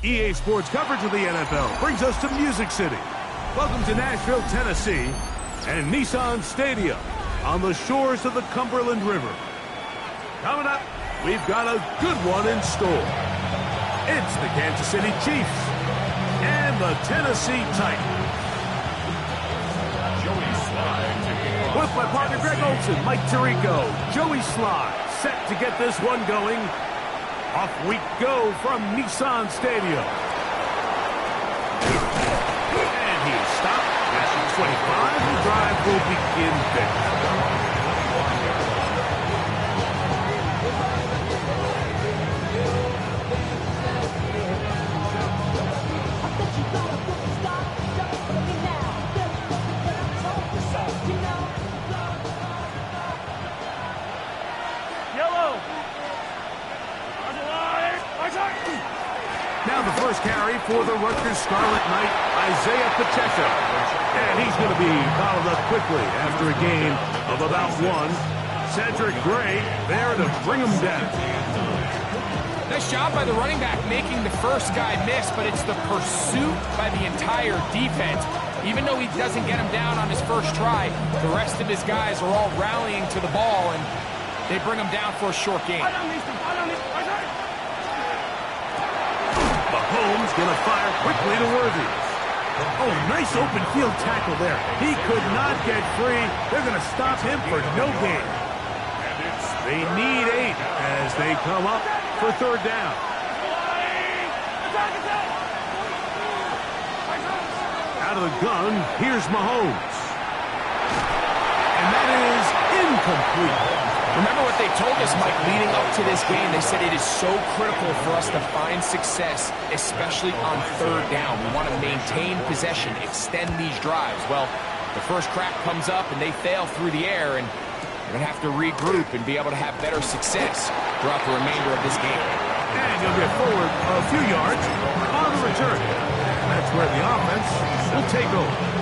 EA Sports coverage of the NFL brings us to Music City. Welcome to Nashville, Tennessee, and Nissan Stadium on the shores of the Cumberland River. Coming up, we've got a good one in store. It's the Kansas City Chiefs and the Tennessee Titans. With my partner Greg Olson, Mike Tirico, Joey Sly, set to get this one going. Off we go from Nissan Stadium. And he is stopped at 25. The drive will begin there. Now the first carry for the Rutgers Scarlet Knight, Isaiah Pacheco. And he's going to be followed up quickly after a gain of about one. Cedric Gray there to bring him down. Nice job by the running back making the first guy miss, but it's the pursuit by the entire defense. Even though he doesn't get him down on his first try, the rest of his guys are all rallying to the ball, and they bring him down for a short gain. Mahomes going to fire quickly to Worthy. Oh, nice open field tackle there. He could not get free. They're going to stop him for no gain. They need 8 as they come up for third down. Out of the gun, here's Mahomes. And that is incomplete. Remember what they told us, Mike, leading up to this game. They said it is so critical for us to find success, especially on third down. We want to maintain possession, extend these drives. Well, the first crack comes up and they fail through the air, and they're going to have to regroup and be able to have better success throughout the remainder of this game. And you'll get forward a few yards on the return. That's where the offense will take over.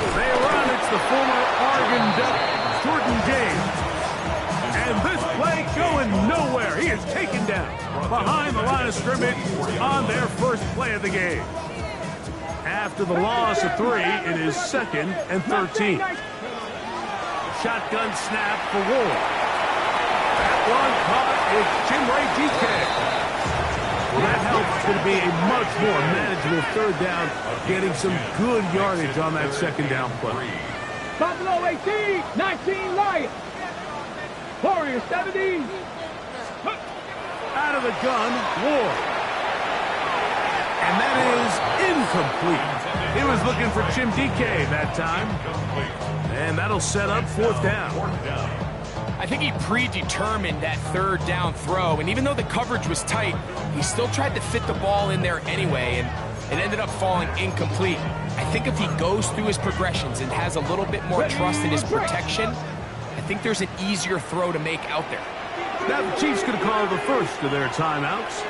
They run. It's the former Oregon Duck, Jordan James. And this play going nowhere. He is taken down behind the line of scrimmage on their first play of the game. After the loss of 3, it is 2nd and 13. Shotgun snap for Ward. That one caught. It's Chimere Dike. Well, that helps. It's going to be a much more manageable third down, getting some good yardage on that second down play. Buffalo 18, 19 Lions. Warriors 17. Out of the gun, Ward. And that is incomplete. He was looking for Jim DK that time. And that'll set up fourth down. I think he predetermined that third down throw, and even though the coverage was tight, he still tried to fit the ball in there anyway, and it ended up falling incomplete. I think if he goes through his progressions and has a little bit more trust in his protection, I think there's an easier throw to make out there. Now the Chiefs going to call the first of their timeouts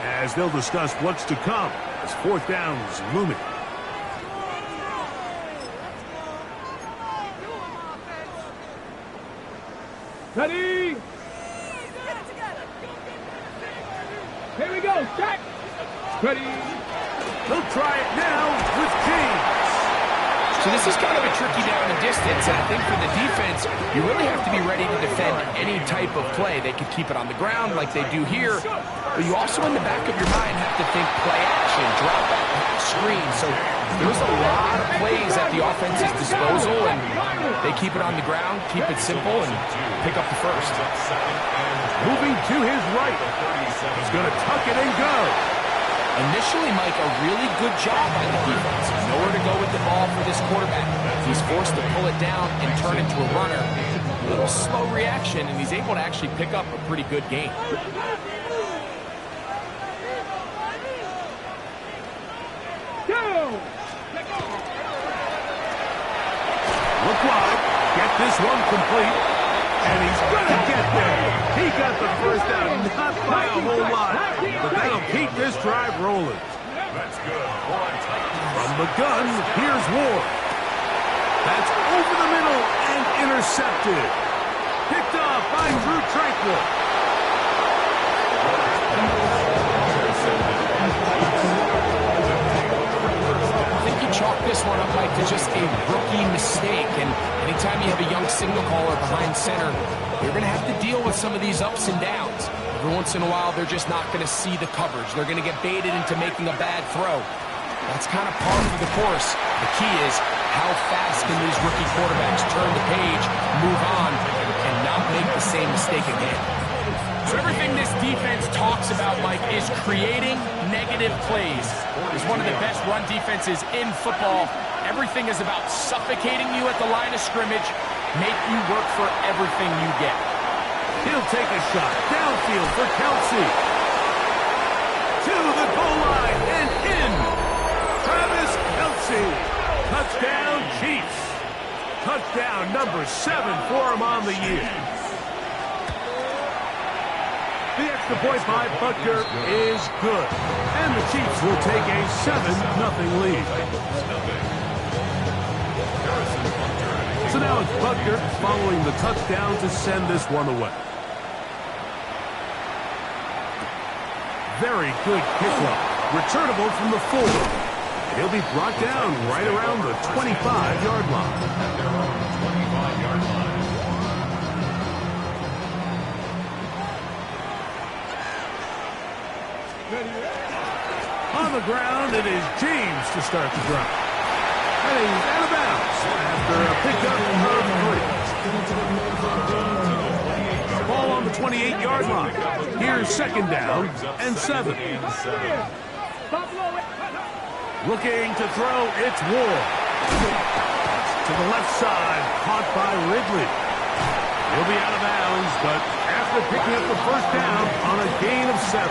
as they'll discuss what's to come as fourth down is looming. Ready? Here we go, Jack. Ready? They'll try it now with James. So this is kind of a tricky down and distance, and I think for the defense, you really have to be ready to defend any type of play. They could keep it on the ground like they do here, but you also in the back of your mind have to think play action, drop back, screen. So there's a lot of plays at the offense's disposal, and they keep it on the ground, keep it simple, and pick up the first. Moving to his right. He's going to tuck it and go. Initially, Mike, a really good job by the defense. Nowhere to go with the ball for this quarterback. He's forced to pull it down and turn into a runner. A little slow reaction, and he's able to actually pick up a pretty good gain. Look wide. Get this one complete. And he's going to get there. He got the first down, not by a whole lot. But that'll keep this drive rolling. From the gun, here's Ward. That's over the middle and intercepted. Picked up by Drue Tranquill. I think you chalk this one up, Mike, to just a rookie mistake. And anytime you have a young signal caller behind center, you're going to have to deal with some of these ups and downs. Every once in a while, they're just not going to see the coverage. They're going to get baited into making a bad throw. That's kind of par for the course. The key is how fast can these rookie quarterbacks turn the page, move on, and not make the same mistake again. So everything this defense talks about, Mike, is creating negative plays. It's one of the best run defenses in football. Everything is about suffocating you at the line of scrimmage, make you work for everything you get. He'll take a shot downfield for Kelce. To the goal line and in. Travis Kelce. Touchdown, Chiefs. Touchdown number 7 for him on the year. The extra point by Butker is good. And the Chiefs will take a 7-0 lead. So now it's Butker following the touchdown to send this one away. Very good kickoff. Returnable from the 4. He'll be brought down right around the 25-yard line. On the ground, it is James to start the drive. And he's out of bounds after a pickup of 3. Ball on the 28-yard line. Here's second down and 7. Looking to throw, it's Ward. To the left side, caught by Ridley. He'll be out of bounds, but after picking up the first down on a gain of 7.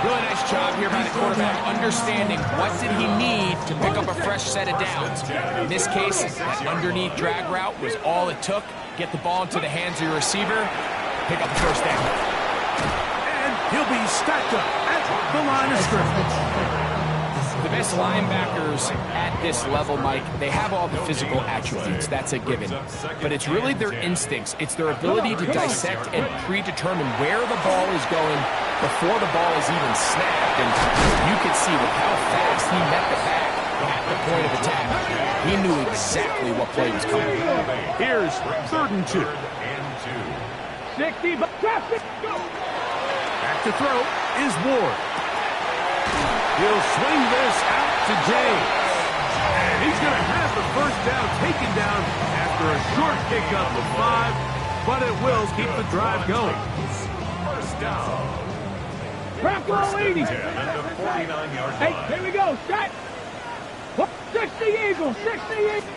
Really nice job here by the quarterback, understanding what did he need to pick up a fresh set of downs. In this case, that underneath drag route was all it took. Get the ball into the hands of your receiver, pick up the first down. And he'll be stacked up at the line of scrimmage. The best linebackers at this level, Mike, they have all the physical attributes. That's a given. But it's really their instincts. It's their ability to dissect and predetermine where the ball is going before the ball is even snapped. And you can see with how fast he met the back at the point of attack, he knew exactly what play was coming. Here's 3rd and 2. 60, traffic, go! Back to throw is Ward. He'll swing this out to James. And he's going to have the first down taken down after a short pickup of 5, but it will keep the drive going. First down. Crackle 80. 10 at the 49-yard line. Hey, here we go. Shot. 60 Eagles. 60 Eagles.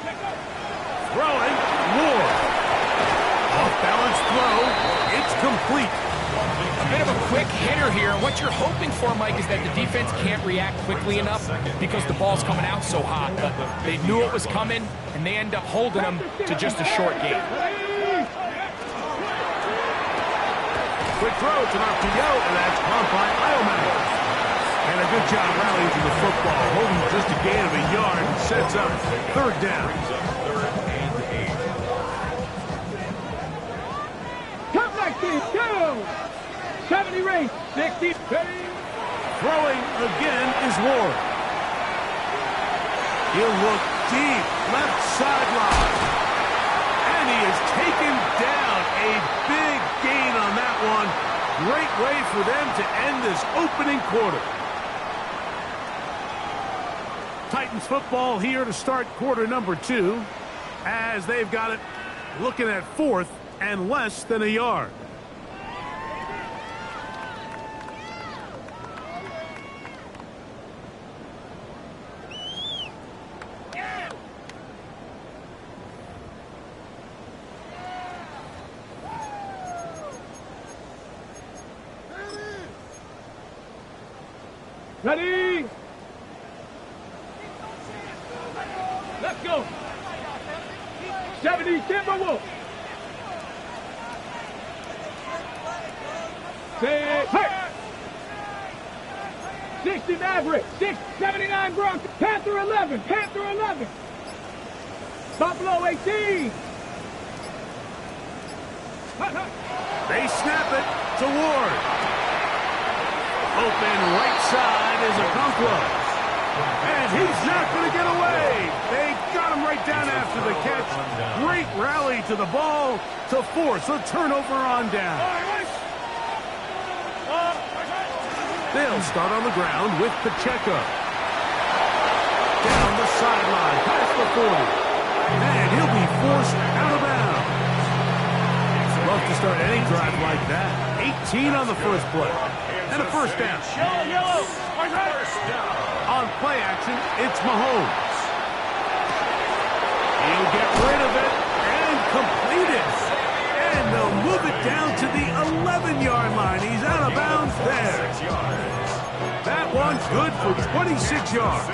Throwing, Ward. Off-balance throw. It's complete. A bit of a quick hitter here. What you're hoping for, Mike, is that the defense can't react quickly enough because the ball's coming out so hot. But they knew it was coming, and they end up holding them to just a short gain. Quick throw to RPO, and that's caught by Iomack. And a good job rallying to the football, holding just a gain of a yard, and sets up 3rd down. Come back, team. Go. 70 race. 60. 30. Throwing again is Ward. He'll look deep, left sideline. And he is taken down. A big gain on that one. Great way for them to end this opening quarter. Titans football here to start quarter number 2, as they've got it looking at 4th and less than a yard. Ready? Let's go. 70 Timberwolves. Say, hey. 60 Maverick. 679 Broncos. Panther 11. Panther 11. Buffalo 18. They snap it to Ward. Open right side is Okonkwo. And he's not going to get away. They got him right down after the catch. Great rally to the ball to force a turnover on down. They'll start on the ground with Pacheco. Down the sideline, past the 40. And he'll be forced out of bounds. Love to start any drive like that. 18 on the first play. And a first down. On play action, it's Mahomes. He'll get rid of it and complete it. And they'll move it down to the 11-yard line. He's out of bounds there. That one's good for 26 yards.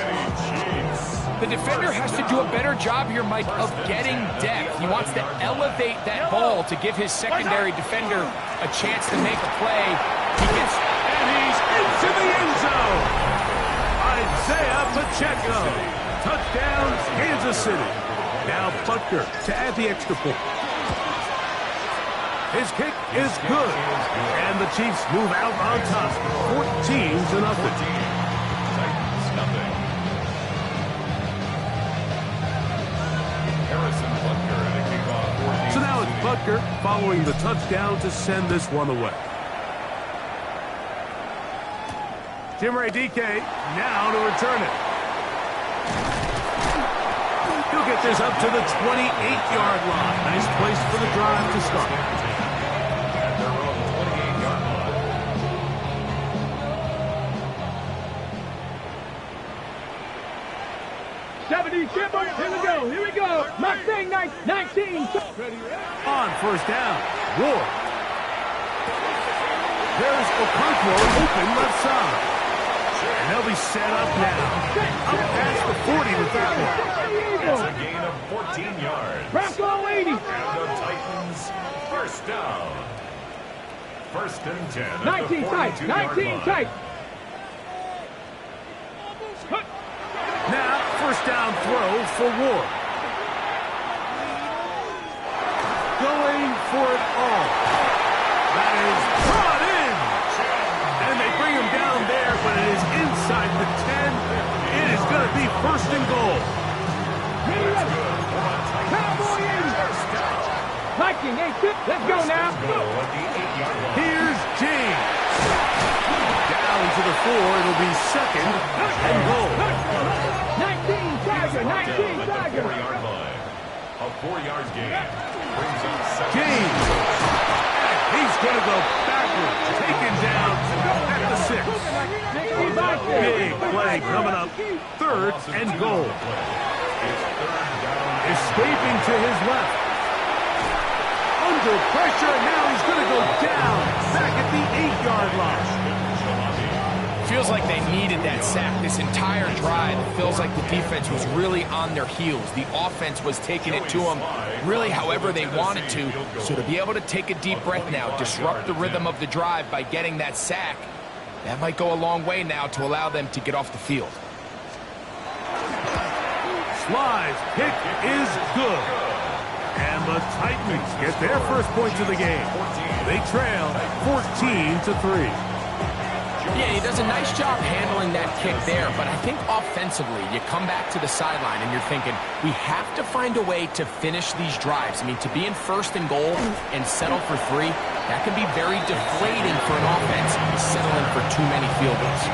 The defender has to do a better job here, Mike, of getting depth. He wants to elevate that ball to give his secondary defender a chance to make a play. And he's into the end zone. Isaiah Pacheco. Touchdown, Kansas City. Now Butker to add the extra point. His kick is good. And the Chiefs move out on top. 14-0. So now it's Butker following the touchdown to send this one away. Chimere Dike now to return it. He'll get this up to the 28-yard line. Nice place for the drive to start. 70 Chipper. Here we go. Mustang 19. On first down, Ward. There's Okonkwo open left side. And they'll be set up now. Up past the 40 with that one. It's a gain of 14 yards. Bronco 80. And the Titans first down. First and 10. 19 tight. 19 tight. Now, first down throw for Ward. Going for it all. That is brought in. And they bring him down there, but it is inside the 10. It is going to be first and goal. Cowboy 80. Viking 8. Let's go now. Here's James. Down to the 4. It'll be second and goal. 19 Tiger. 19 Tiger. 4-yard line. A 4-yard gain. Brings up second. James. He's going to go backwards. Taken down at the 6. Big play coming up. Third and goal. Escaping to his left. Under pressure. Now he's going to go down. Back at the 8-yard line. Feels like they needed that sack this entire drive. It feels like the defense was really on their heels. The offense was taking it to them really however they wanted to. So to be able to take a deep breath now, disrupt the rhythm of the drive by getting that sack, that might go a long way now to allow them to get off the field. Sly's kick is good. And the Titans get their first points of the game. They trail 14-3. Yeah, he does a nice job handling that kick there, but I think offensively, you come back to the sideline and you're thinking, we have to find a way to finish these drives. I mean, to be in first and goal and settle for 3, that can be very deflating for an offense, settling for too many field goals.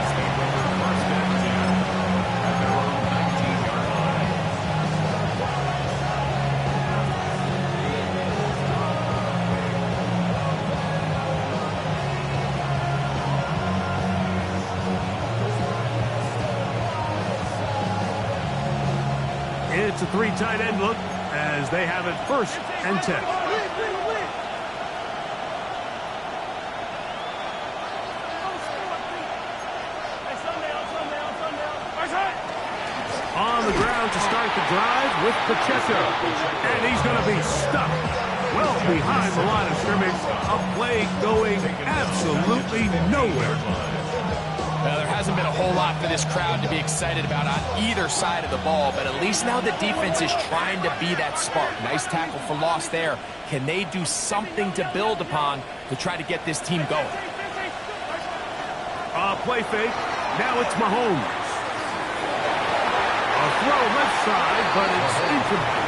It's a 3 tight end look as they have it first and 10. On the ground to start the drive with Pacheco. And he's going to be stuck well behind the line of scrimmage. A play going absolutely nowhere. There has hasn't been a whole lot for this crowd to be excited about on either side of the ball, but at least now the defense is trying to be that spark. Nice tackle for loss there. Can they do something to build upon to try to get this team going? Play fake. Now it's Mahomes. A throw left side, but it's incomplete.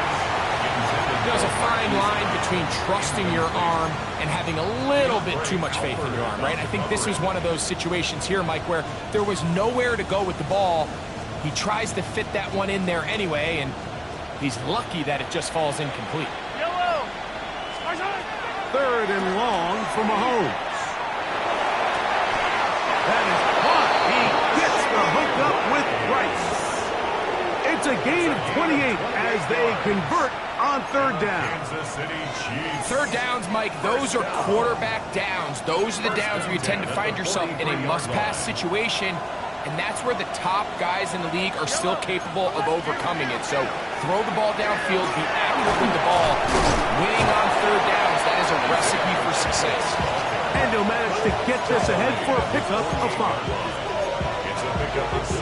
There's a fine line between trusting your arm and having a little bit too much faith in your arm, right? I think this was one of those situations here, Mike, where there was nowhere to go with the ball. He tries to fit that one in there anyway, and he's lucky that it just falls incomplete. Third and long for Mahomes. That is caught. He gets the hook up with Rice. It's a gain of 28 as they convert on third down. Third downs, Mike, those are quarterback downs. Those are the downs where you tend to find yourself in a must-pass situation, and that's where the top guys in the league are still capable of overcoming it. So throw the ball downfield, be accurate with the ball. Winning on third downs, that is a recipe for success. And he'll manage to get this ahead for a pickup of 5. It's a pickup of 6.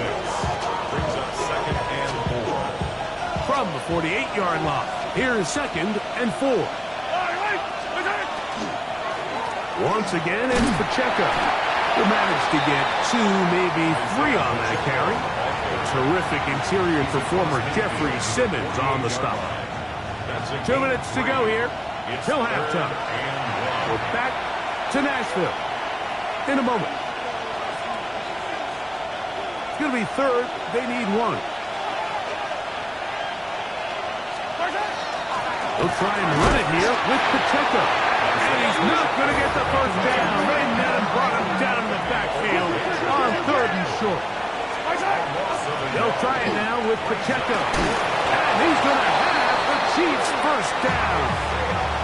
Brings up 2nd and 4. From the 48-yard line, here's 2nd and 4. Once again, it's Pacheco, who managed to get 2, maybe 3 on that carry. A terrific interior performer, Jeffrey Simmons, on the stop. 2 minutes to go here till halftime. We're back to Nashville in a moment. It's going to be third. They need 1. They'll try and run it here with Pacheco. And he's not going to get the first down. They met him, brought him down in the backfield on 3rd and short. They'll try it now with Pacheco. And he's going to have the Chiefs' first down.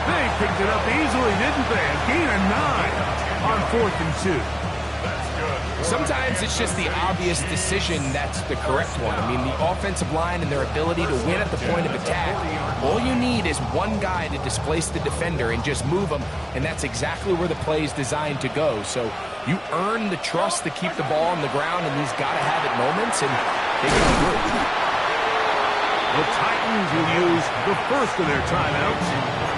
They picked it up easily, didn't they? A gain of 9 on 4th and 2. Sometimes it's just the obvious decision that's the correct one. I mean, the offensive line and their ability to win at the point of attack, all you need is one guy to displace the defender and just move them, and that's exactly where the play is designed to go. So you earn the trust to keep the ball on the ground in these gotta-have-it moments, and they can do it. The Titans will use the first of their timeouts,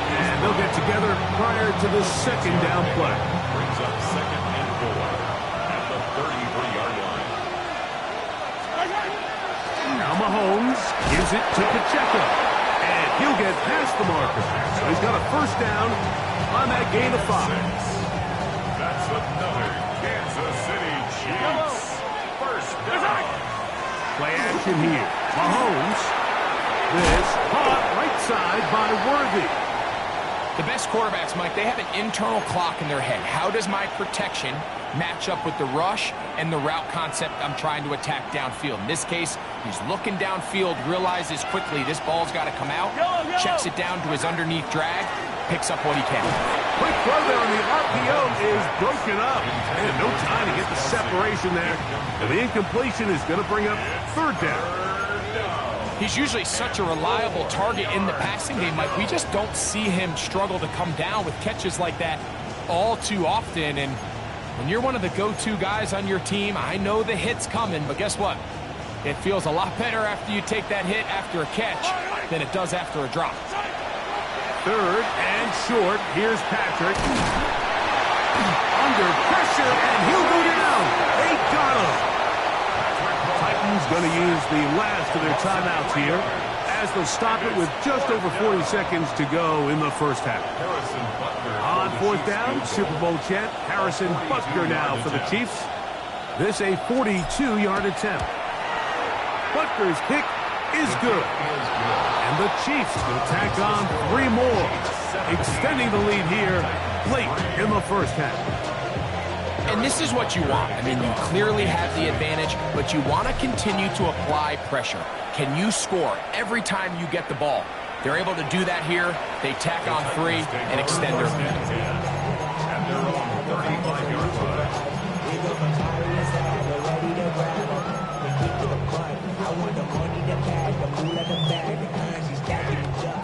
and they'll get together prior to the 2nd down play. Brings up 2nd and 4 at the 33-yard line. Now Mahomes gives it to Pacheco, and he'll get past the marker. So he's got a first down on that gain of 5. That's another Kansas City Chiefs first down. Play action here. Mahomes. This caught right side by Worthy. The best quarterbacks, Mike, they have an internal clock in their head. How does my protection match up with the rush and the route concept I'm trying to attack downfield? In this case, he's looking downfield, realizes quickly this ball's got to come out, checks it down to his underneath drag, picks up what he can. Quick throw there on the RPO is broken up. And no time to get the separation there. And the incompletion is going to bring up 3rd down. He's usually such a reliable target in the passing game, Mike. We just don't see him struggle to come down with catches like that all too often. And when you're one of the go-to guys on your team, I know the hit's coming, but guess what? It feels a lot better after you take that hit after a catch than it does after a drop. 3rd and short. Here's Patrick. Under pressure, and he'll go down. They got him. Titans going to use the last of their timeouts here as they'll stop it with just over 40 seconds to go in the first half. On 4th down, Super Bowl champ Harrison Butker now for the Chiefs. This a 42-yard attempt. Butker's kick is good. And the Chiefs will tack on 3 more, extending the lead here late in the first half. And this is what you want. I mean, you clearly have the advantage, but you want to continue to apply pressure. Can you score every time you get the ball? They're able to do that here. They tack on 3 and extend their lead. And they're on the 35-yard line.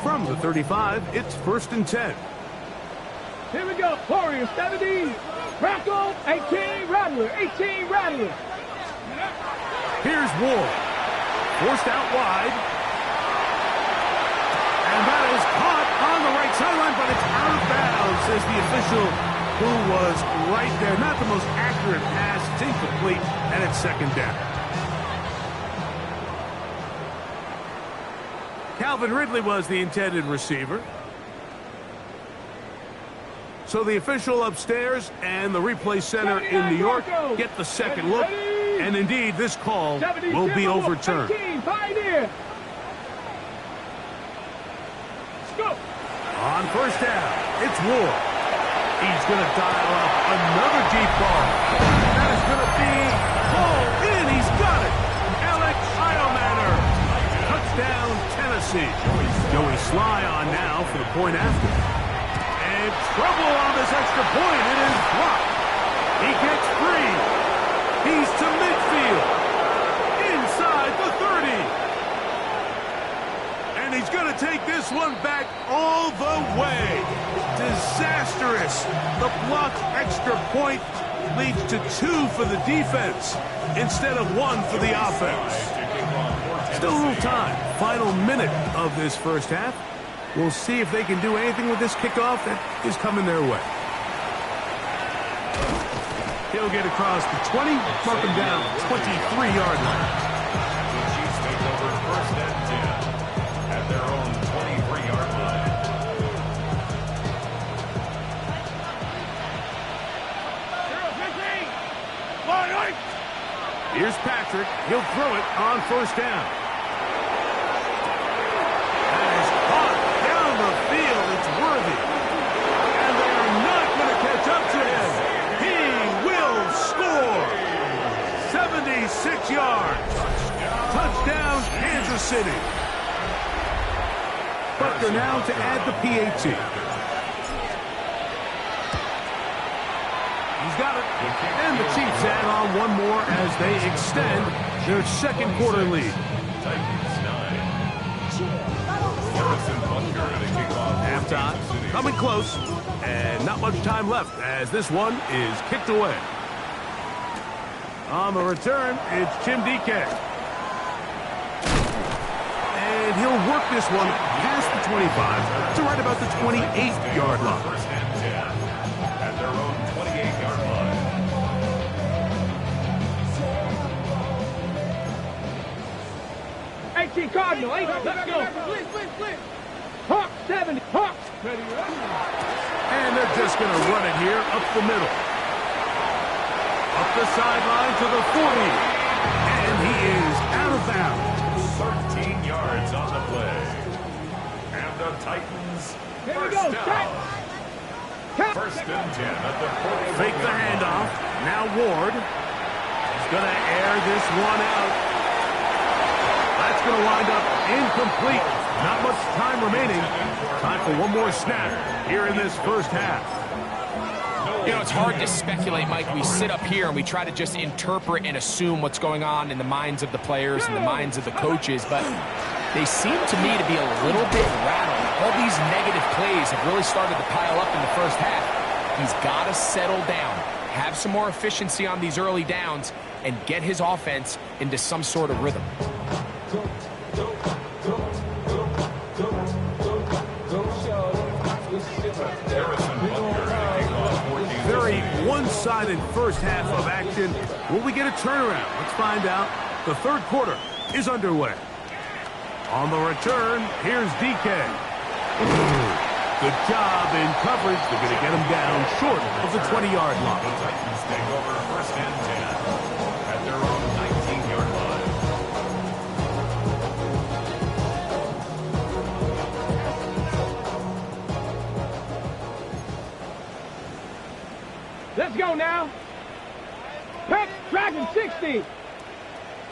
From the 35, it's 1st and 10. Here we go. Warriors 70. Racco, 18, Rattler, 18, Rattler. Here's Ward. Forced out wide. And that is caught on the right sideline, but it's out of bounds, says the official, who was right there. Not the most accurate pass. It's incomplete, and it's second down. Calvin Ridley was the intended receiver. So the official upstairs and the replay center in New York get the second look. And indeed, this call will be overturned. On first down, it's Ward. He's going to dial up another deep ball. That is going to be pulled in. He's got it. Alex Iomatter. Touchdown, Tennessee. Joey Sly on now for the point after. And trouble on this extra point. It is blocked. He gets free. He's to midfield. Inside the 30. And he's going to take this one back all the way. Disastrous. The blocked extra point leads to 2 for the defense instead of 1 for the offense. Still a little time. Final minute of this first half. We'll see if they can do anything with this kickoff that is coming their way. He'll get across the 20, mark him down 23-yard line. The Chiefs take over first and 10 at their own 23-yard line. Here's Patrick. He'll throw it on first down. That is caught down the field. It's Worthy. And they are not going to catch up to him. He will score. 76 yards. Touchdown, Kansas City. Butker now to add the PAT. He's got it. And the Chiefs add on one more as they extend their second quarter lead. Titans 9. Harrison Butker at a kickoff. Halftime, coming close, and not much time left as this one is kicked away. On the return, it's Tim DK. And he'll work this one past the 25 to right about the 28-yard line. First and 10 at their own 28-yard line. Cardinal, let's go. Hawk 70, Hawk. And they're just going to run it here up the middle. Up the sideline to the 40. And he is out of bounds. 13 yards on the play. And the Titans first down. First and 10 at the 40. Fake the handoff. Now Ward. He's going to air this one out. That's going to wind up incomplete. Not much time remaining. Time for one more snap here in this first half. You know, it's hard to speculate, Mike. We sit up here and we try to just interpret and assume what's going on in the minds of the players and the minds of the coaches, but they seem to me to be a little bit rattled. All these negative plays have really started to pile up in the first half. He's got to settle down, have some more efficiency on these early downs, and get his offense into some sort of rhythm. Very one-sided first half of action. Will we get a turnaround? Let's find out. The third quarter is underway. On the return, here's DK. Good job in coverage. They're going to get him down short of the 20-yard line. The Titans take over first and 10 at their own 19-yard line. Let's go now. Pep, Dragon 60.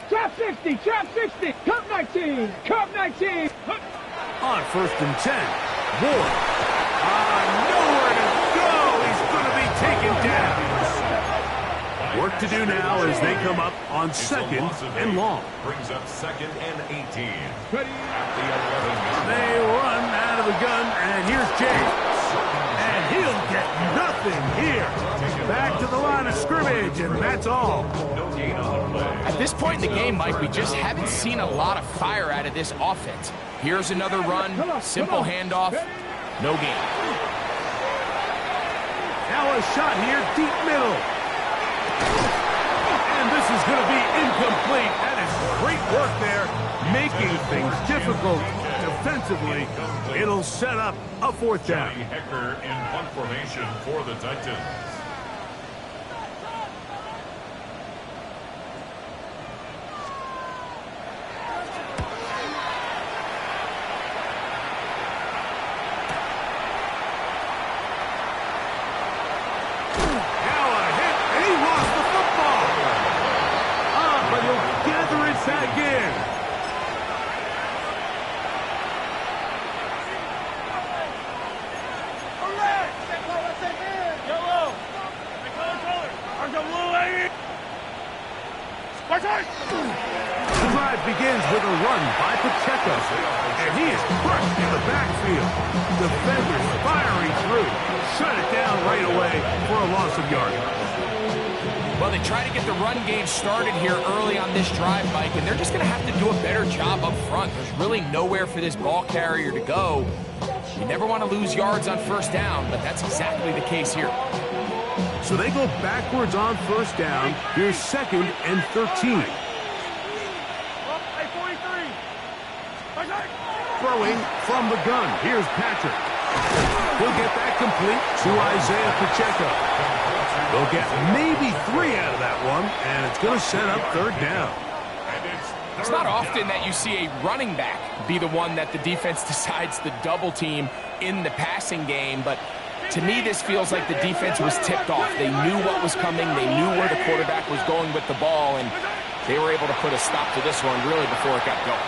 Trap 60, Trap 60. Cup 19, Cup 19. On first and 10, Ward. Nowhere to go. He's going to be taken down. Work to do now as they come up on second and long. Brings up second and 18. At the 11 They run out of the gun, and here's James. And he'll get nothing here. Back to the line of scrimmage, and that's all. No gain on the play. At this point in the game, Mike, we just haven't seen a lot of fire out of this offense. Here's another run, simple handoff, no gain. Now a shot here, deep middle. And this is going to be incomplete. That is great work there, making things difficult defensively. It'll set up a fourth down. Johnny Hecker in punt formation for the Titans. Now a hit, and he lost the football. But he'll gather it back in. The drive begins with a run by Pacheco, and he is crushed in the backfield. Defenders firing through. Shut it down right away for a loss of yardage. Well, they try to get the run game started here early on this drive, Mike, and they're just going to have to do a better job up front. There's really nowhere for this ball carrier to go. You never want to lose yards on first down, but that's exactly the case here. So they go backwards on first down. Here's 2nd and 13. Throwing from the gun. Here's Patrick. He'll get that complete to Isaiah Pacheco. They'll get maybe 3 out of that one, and it's going to set up 3rd down. It's not often that you see a running back be the one that the defense decides to double team in the passing game, but to me, this feels like the defense was tipped off. They knew what was coming. They knew where the quarterback was going with the ball, and they were able to put a stop to this one really before it got going.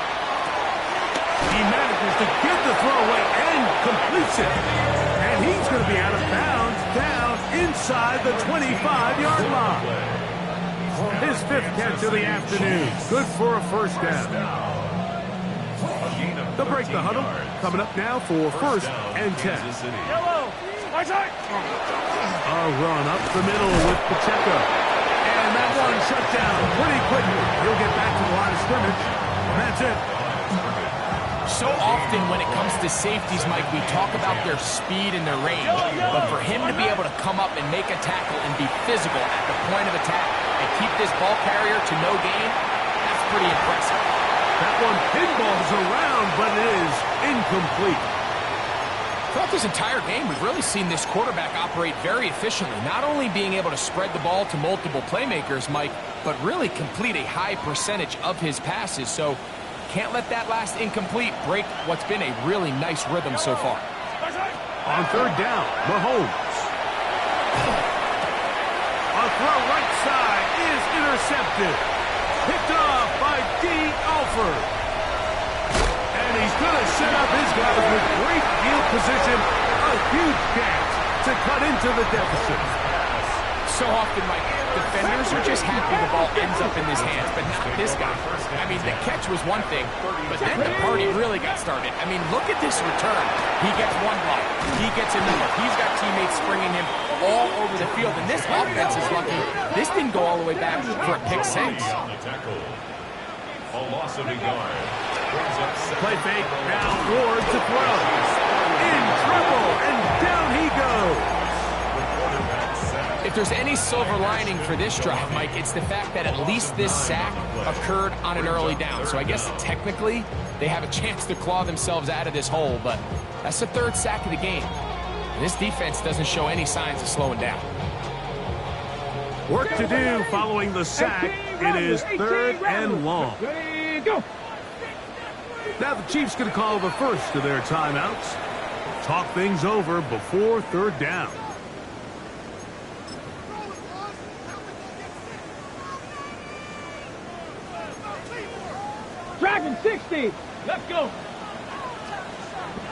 He manages to get the throw away and completes it. And he's going to be out of bounds down inside the 25-yard line. His 5th catch of the afternoon. Good for a first down. They'll break the huddle. Coming up now for 1st and 10. A run up the middle with Pacheco. And that one shut down pretty quickly. He'll get back to the line of scrimmage. And that's it. So often when it comes to safeties, Mike, we talk about their speed and their range. But for him to be able to come up and make a tackle and be physical at the point of attack and keep this ball carrier to no gain, that's pretty impressive. That one pinballs around, but it is incomplete. Throughout this entire game, we've really seen this quarterback operate very efficiently, not only being able to spread the ball to multiple playmakers, Mike, but really complete a high percentage of his passes. So can't let that last incomplete break what's been a really nice rhythm so far. On 3rd down, Mahomes. A throw right side is intercepted. Picked off by Dean Alford. And he's going to set up his guys with great field position. A huge chance to cut into the deficit. So often, Mike, defenders are just happy the ball ends up in his hands, but not this guy. I mean, the catch was one thing, but then the party really got started. I mean, look at this return. He gets one block. He gets another. He's got teammates springing him all over the field, and this offense is lucky. This didn't go all the way back for a pick 6. A loss of a yard. Play fake. Now Ward to throw. In trouble, and down he goes. If there's any silver lining for this drive, Mike, it's the fact that at least this sack occurred on an early down. So I guess technically they have a chance to claw themselves out of this hole, but that's the 3rd sack of the game. And this defense doesn't show any signs of slowing down. Work to do following the sack. It is 3rd and long. Now the Chiefs going to call the first of their timeouts. Talk things over before 3rd down. Dragon 60. Let's go.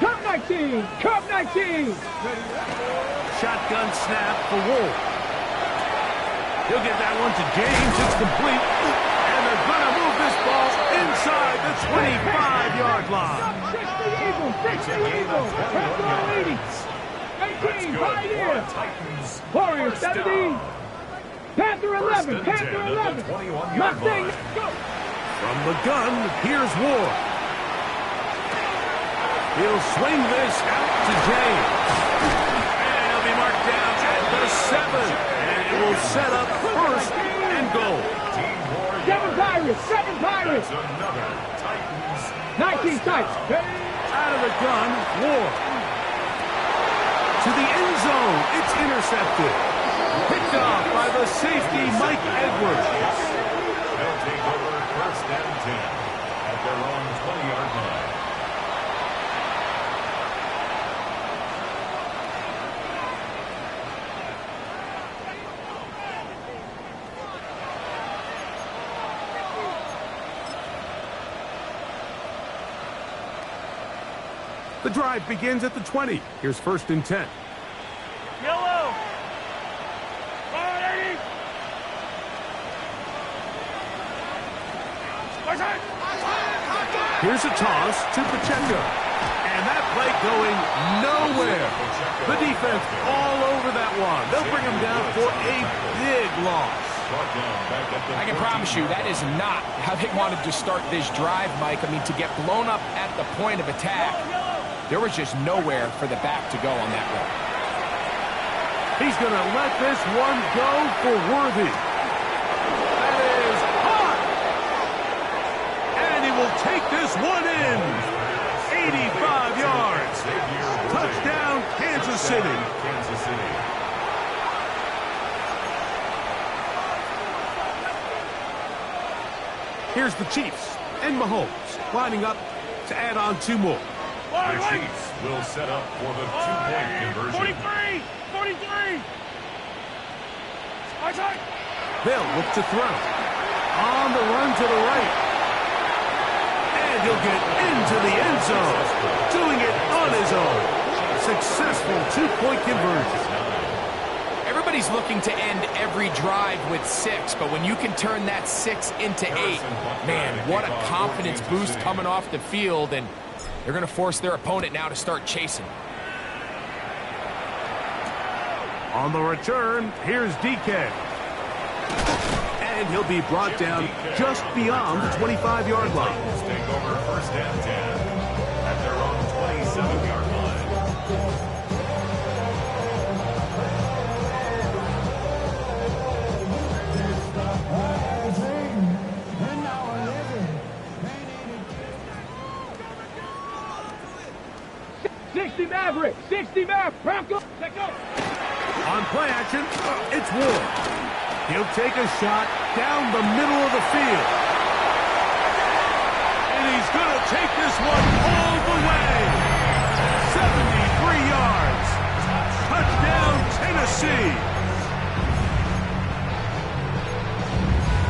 Cup 19. Cup 19. Shotgun snap for Wolf. He'll get that one to James. It's complete. And they're going to move this ball inside the 25-yard line. 60 Eagles. 60 Eagles. Let's go, ladies. 19, good. Pioneer. Titans. Warrior First 70. down. Panther First 11, and Panther 10 at 11. the 21-yard Mustang, line. go. From the gun, here's Ward. He'll swing this out to James. And he'll be marked down at the 7. And it will set up first and goal. Team Warrior. 7 Pirates, 7 Pirates. That's another Titans. 19 Titans. Out of the gun, Ward. To the end zone, it's intercepted. Picked off by the safety, Mike Edwards. They'll take over first and 10 at their own 20-yard line. The drive begins at the 20. Here's first and 10. Yellow. Here's a toss to Pacheco. And that play going nowhere. The defense all over that one. They'll bring him down for a big loss. I can promise you that is not how they wanted to start this drive, Mike. I mean, to get blown up at the point of attack, there was just nowhere for the back to go on that one. He's going to let this one go for Worthy. That is hot. And he will take this one in. 85 yards. Touchdown, Kansas City. Kansas City. Here's the Chiefs and Mahomes lining up to add on 2 more. The Chiefs will set up for the 2-point conversion. 43. They'll look to throw. On the run to the right. And he'll get into the end zone. Doing it on his own. Successful 2-point conversion. Everybody's looking to end every drive with 6, but when you can turn that 6 into 8, man, what a confidence boost coming off the field, and they're going to force their opponent now to start chasing. On the return, here's DK. And he'll be brought down just beyond the 25-yard line. Take over first and 10 at their own 27-yard line. Maverick, 60 Maverick, Bronco, let go. On play action, it's Ward. He'll take a shot down the middle of the field. And he's going to take this one all the way. 73 yards. Touchdown, Tennessee.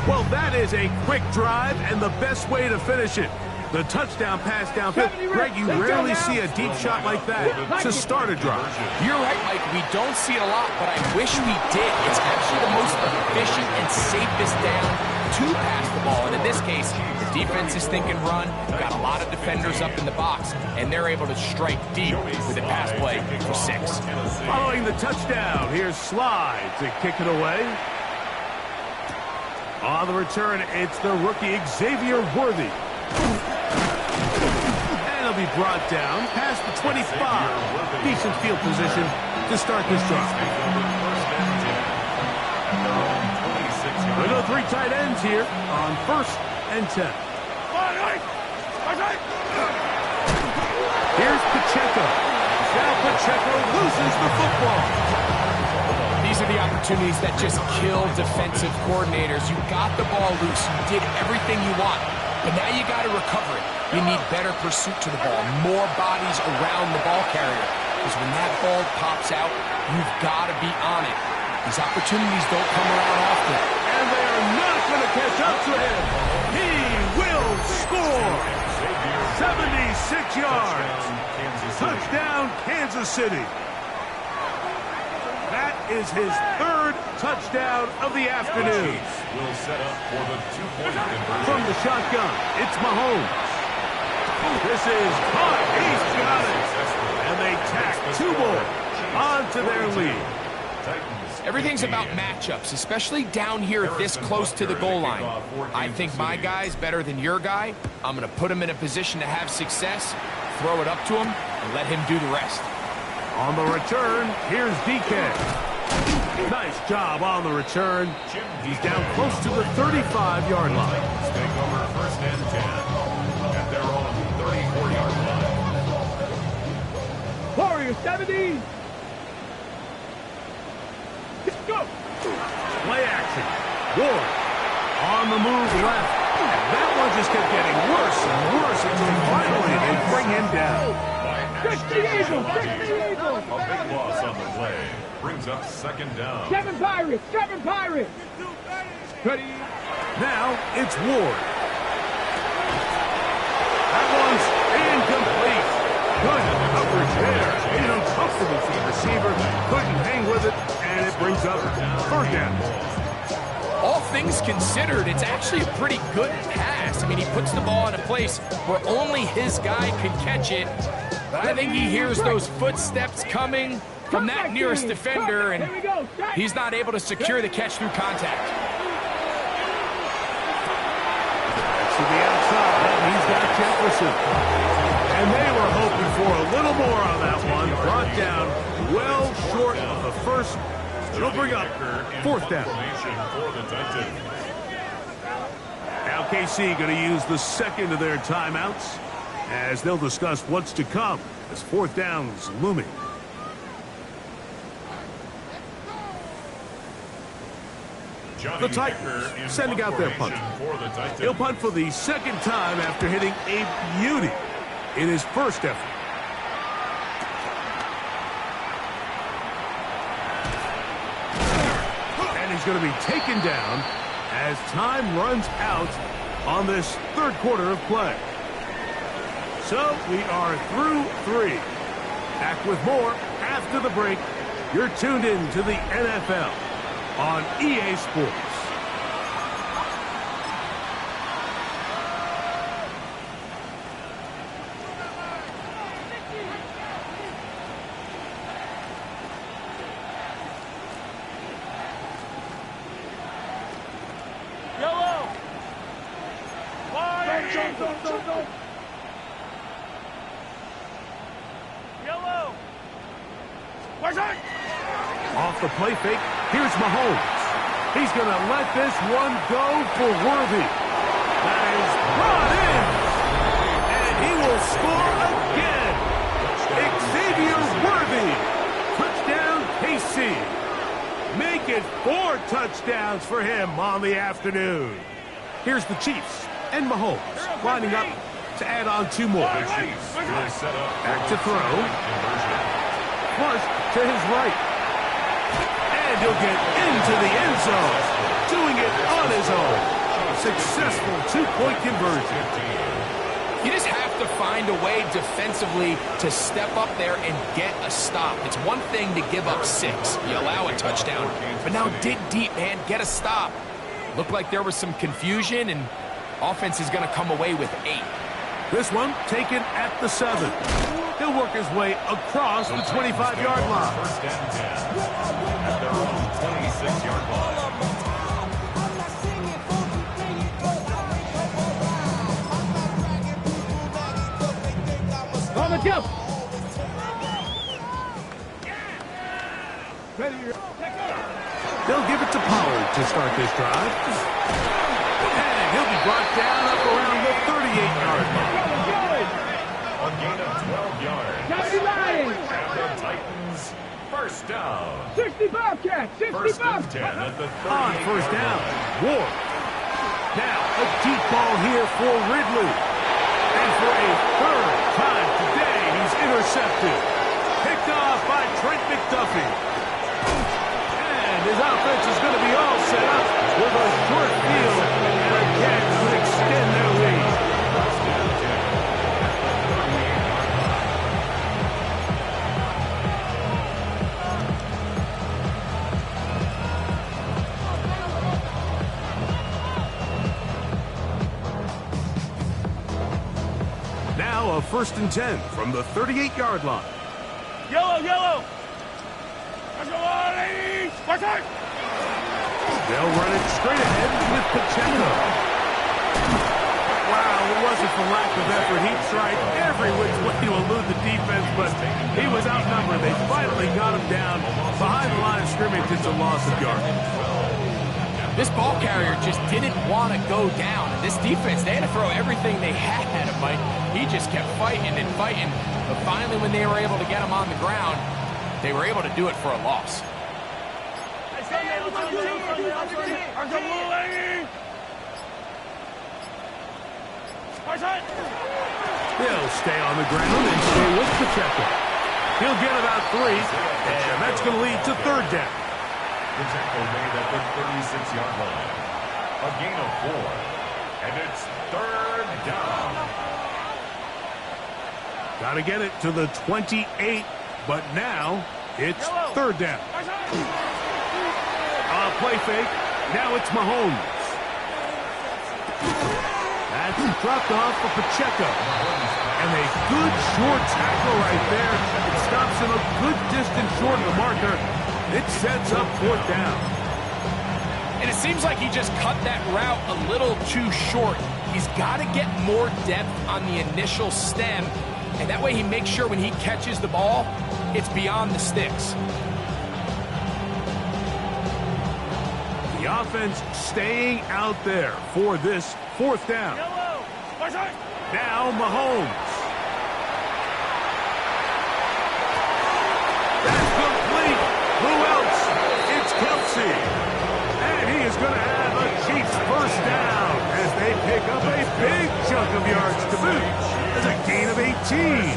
Well, that is a quick drive and the best way to finish it. The touchdown pass downfield. Greg, you rarely see a deep shot like that to start a drive. You're right, Mike. We don't see it a lot, but I wish we did. It's actually the most efficient and safest down to pass the ball. And in this case, the defense is thinking run. Got a lot of defenders up in the box, and they're able to strike deep with a pass play for 6. Following the touchdown, here's Slide to kick it away. On the return, it's the rookie Xavier Worthy. And he'll be brought down past the 25. Decent field position to start this drive. With the 3 tight ends here on first and 10. Here's Pacheco. Now Pacheco loses the football. These are the opportunities that just kill defensive coordinators. You got the ball loose. You did everything you want. But now you got to recover it. You need better pursuit to the ball, more bodies around the ball carrier. Because when that ball pops out, you've got to be on it. These opportunities don't come around often. And they are not going to catch up to him. He will score. 76 yards. Touchdown, Kansas City. That is his 3rd touchdown of the afternoon. Will set up for the 2-point conversion. From the shotgun, it's Mahomes. This is caught. He's got it. And they tack 2 more. onto their lead. Everything's about matchups, especially down here this close to the goal line. I think my guy's better than your guy. I'm going to put him in a position to have success, throw it up to him, and let him do the rest. On the return, here's DK. Nice job on the return. He's down close to the 35-yard line. Take over first and 10 at their own 34-yard line. Warrior 70. Go. Play action. Ward on the move left. And that one just kept getting worse and worse until finally they bring him down. Fix the Eagles. Fix the Eagles. A big loss on the play. Brings up second down. Seven Pirates. Seven Pirates. Ready. Now it's Ward. That one's incomplete. Good coverage there. It's uncomfortable for the receiver. Couldn't hang with it, and it brings up third down. All things considered, it's actually a pretty good pass. I mean, he puts the ball in a place where only his guy can catch it. But I think he hears those footsteps coming from that nearest defender, and he's not able to secure the catch through contact. To the outside, he's got Jefferson. And they were hoping for a little more on that one. Brought down well short of the first. It'll bring up fourth down. Now KC going to use the second of their timeouts as they'll discuss what's to come as fourth down's looming. The Titans sending out their punter. He'll punt for the second time after hitting a beauty in his first effort. And he's going to be taken down as time runs out on this third quarter of play. So we are through three. Back with more after the break. You're tuned in to the NFL on EA Sports. Yellow. Wide. Go. Yellow. Where's it? Off the play fake, here's Mahomes. He's going to let this one go for Worthy. That is brought in. And he will score again. Xavier Worthy. Touchdown, KC. Make it 4 touchdowns for him on the afternoon. Here's the Chiefs and Mahomes lining up to add on 2 more. Back to throw. Flush to his right. And he'll get into the end zone, doing it on his own. Successful 2-point conversion. You just have to find a way defensively to step up there and get a stop. It's one thing to give up 6. You allow a touchdown. But now dig deep, man. Get a stop. Looked like there was some confusion, and offense is going to come away with 8. This one taken at the 7. He'll work his way across the 25-yard line. First and 10 at their own 26-yard line. On the jump. They'll give it to Pollard to start this drive. And he'll be brought down up around the 38-yard line. A gain of 12 yards. And the Titans first down. 60 Bobcats. 60 First and Bobcats. 10 at the 38. On first down, Ward. Now a deep ball here for Ridley. And for a third time today, he's intercepted. Picked off by Trent McDuffie. And his offense is going to be all set up with a short field and a catch to extend their lead. Now a first and 10 from the 38-yard line. Yellow. They'll run it straight ahead with Pacheco. Wow, it wasn't for lack of effort. He tried every which way to elude the defense, but he was outnumbered. They finally got him down behind the line of scrimmage. It's a loss of yardage. This ball carrier just didn't want to go down. And this defense, they had to throw everything they had at him, Mike. He just kept fighting and fighting. But finally, when they were able to get him on the ground, they were able to do it for a loss. He'll stay on the ground and stay with Pacheco. He'll get about 3, and that's going to lead to third down. Pacheco made at the 36-yard line. A gain of 4, and it's third down. Got to get it to the 28, but now it's third down. Play fake. Now it's Mahomes. That's dropped off for Pacheco. And a good short tackle right there. It stops him a good distance short of the marker. It sets up fourth down. And it seems like he just cut that route a little too short. He's got to get more depth on the initial stem. And that way he makes sure when he catches the ball, it's beyond the sticks. The offense staying out there for this fourth down. Now Mahomes. That's complete. Who else? It's Kelsey. And he is going to have a Chiefs first down as they pick up a big chunk of yards to boot. There's a gain of 18.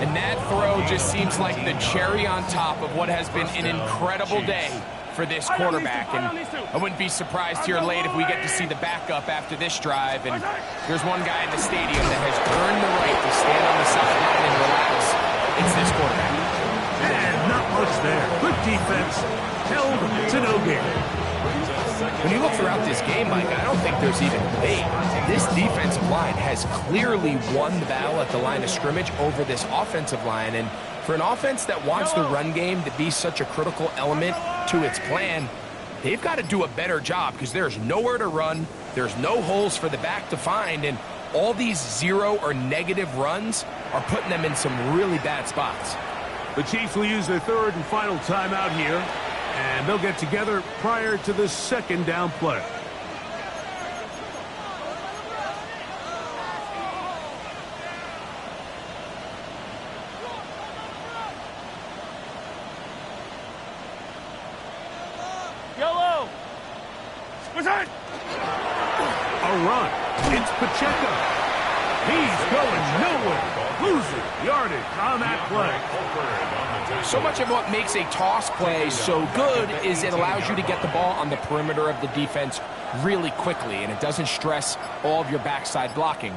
And that throw just seems like the cherry on top of what has been an incredible day for this quarterback. And I wouldn't be surprised here late if we get to see the backup after this drive. And there's one guy in the stadium that has earned the right to stand on the sideline and relax. It's this quarterback. And not much there. Good defense. Held to no gain. When you look throughout this game, Mike, I don't think there's even debate. This defensive line has clearly won the battle at the line of scrimmage over this offensive line. And for an offense that wants the run game to be such a critical element to its plan, they've got to do a better job because there's nowhere to run, there's no holes for the back to find, and all these 0 or negative runs are putting them in some really bad spots. The Chiefs will use their third and final timeout here, and they'll get together prior to the second down play. A run. It's Pacheco. He's going nowhere. Losing yardage on that play. So much of what makes a toss play so good is it allows you to get the ball on the perimeter of the defense really quickly, and it doesn't stress all of your backside blocking.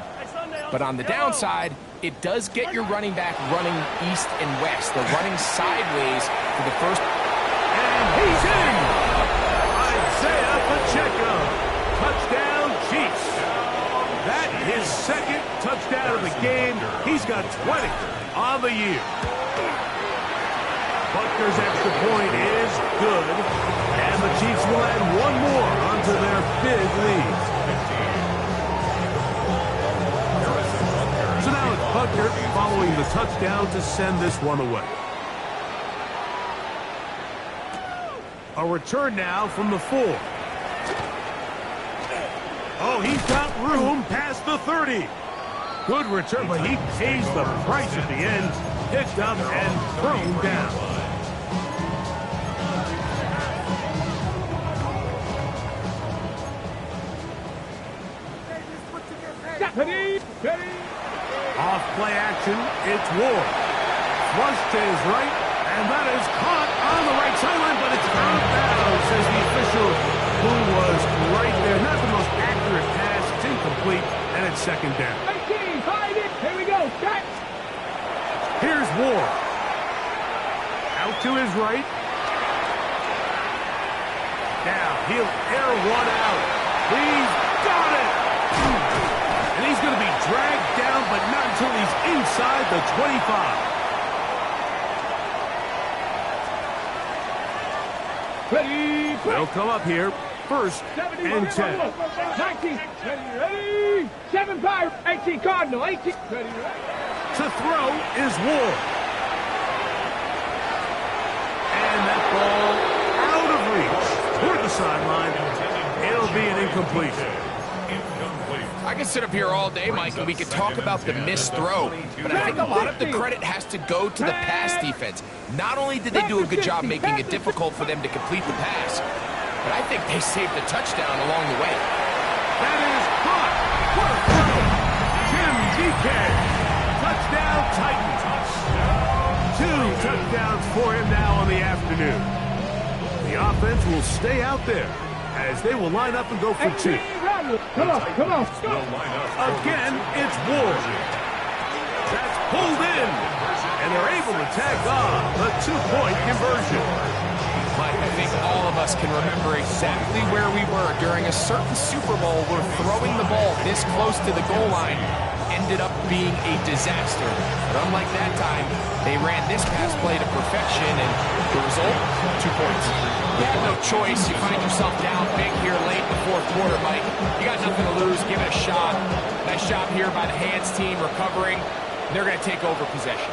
But on the downside, it does get your running back running east and west. They're running sideways for the first. And he's in. Isaiah Pacheco. Touchdown, Chiefs. That his second touchdown of the game. He's got 20 on the year. Butker's extra point is good, and the Chiefs will add one more onto their big lead. So now it's Butker following the touchdown to send this one away. A return now from the 4. Oh, he's got room past the 30. Good return, but he pays the price at the end. Picked up and thrown down. Off play action, it's Ward. Flush to his right, and that is caught on the right sideline, but it's out of bounds, says the official, who was right there. Not the most accurate pass. It's incomplete, and it's second down. 19, hide it. Here we go. Catch. Here's Ward. Out to his right. Now, he'll air one out. He's got it! And he's going to be dragged down, but not until he's inside the 25. Ready. They'll come up here. First and 10. 19. Ready. 7 Pirates. 18 Cardinal. 18. Ready. To throw is Ward. And that ball out of reach toward the sideline. It'll be an incompletion. I could sit up here all day, Mike, and we could talk about the missed throw, but I think a lot of the credit has to go to the pass defense. Not only did they do a good job making it difficult for them to complete the pass, but I think they saved a touchdown along the way. That is caught. What a throw. Jim DK. Touchdown Titans. 2 touchdowns for him now on the afternoon. The offense will stay out there as they will line up and go for 2. Come on. Again, it's Ward. That's pulled in. And they're able to tag on the 2-point conversion. Mike, I think all of us can remember exactly where we were during a certain Super Bowl where throwing the ball this close to the goal line ended up being a disaster. But unlike that time, they ran this pass play to perfection, and the result, 2 points. You have no choice. You find yourself down big here late in the fourth quarter, Mike. You got nothing to lose. Give it a shot. Nice job here by the hands team recovering. They're going to take over possession.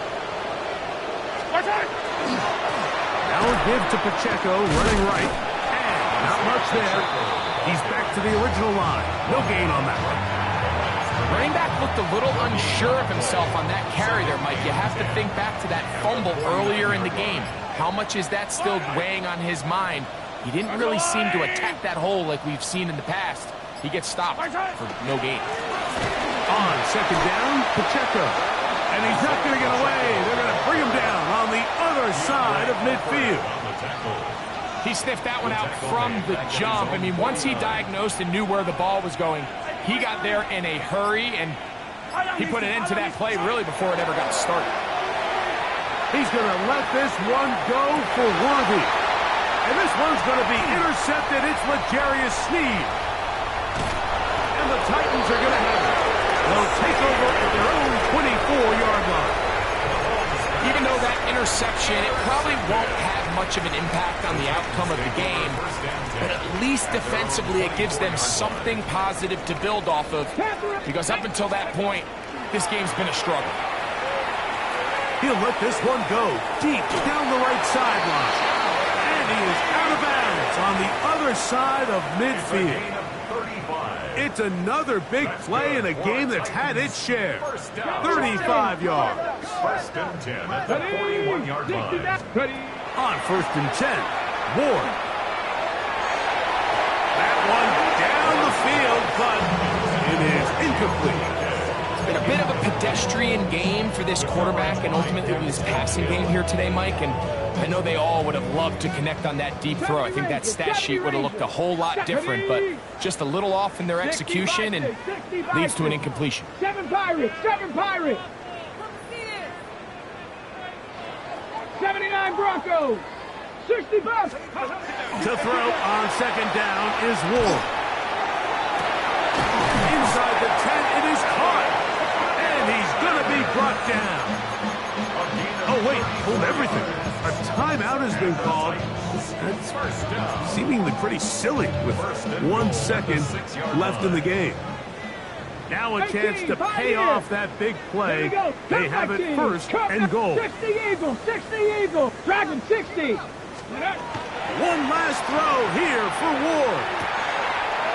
Now a give to Pacheco, running right. And not much there. He's back to the original line. No gain on that one. Running back looked a little unsure of himself on that carry there, Mike. You have to think back to that fumble earlier in the game. How much is that still weighing on his mind? He didn't really seem to attack that hole like we've seen in the past. He gets stopped for no gain. On second down, Pacheco. And he's not going to get away. They're going to bring him down on the other side of midfield. He sniffed that one out from the jump. I mean, once he diagnosed and knew where the ball was going, he got there in a hurry, and he put an end to that play really before it ever got started. He's going to let this one go for Worthy. And this one's going to be intercepted. It's L'Jarius Sneed. And the Titans are going to have it. They'll take over at their own 24-yard line. Even though that interception, it probably won't have much of an impact on the outcome of the game, but at least defensively it gives them something positive to build off of, because up until that point, this game's been a struggle. He'll let this one go deep down the right sideline. And he is out of bounds on the other side of midfield. It's another big play in a game that's had its share. 35 yards. First and 10 at the 41-yard line. On first and 10, Ward. That one down the field, but it is incomplete. It's been a bit of a pedestrian game for this quarterback and ultimately this passing game here today, Mike, and I know they all would have loved to connect on that deep throw. I think that stat sheet would have looked a whole lot different, but just a little off in their execution and leads to an incompletion. 7 Pirates! 79 Broncos! 60 Bucks! To throw on second down is Ward. Inside the 10, it is caught. And he's going to be brought down. Oh, wait, hold everything. A timeout has been called. That's seemingly pretty silly with 1 second left in the game. Now a chance to pay off that big play. They have it first and goal. 60 Eagles! Dragon 60! One last throw here for Ward.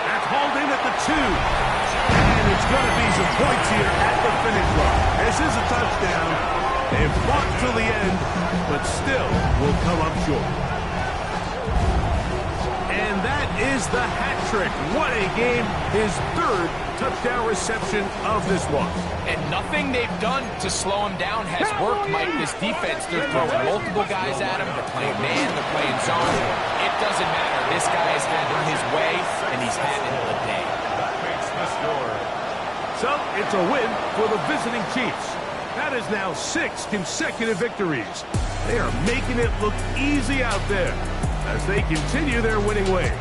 That's hauled in at the 2. And it's going to be some points here at the finish line. This is a touchdown. They've fought till the end, but still will come up short. And that is the hat trick. What a game. His 3rd touchdown reception of this one. And nothing they've done to slow him down has worked, Mike. This defense, they're throwing multiple guys at him. They're playing man, they're playing zone. It doesn't matter. This guy has had it his way, and he's had it a day. That makes the score. So it's a win for the visiting Chiefs. That is now 6 consecutive victories. They are making it look easy out there as they continue their winning ways.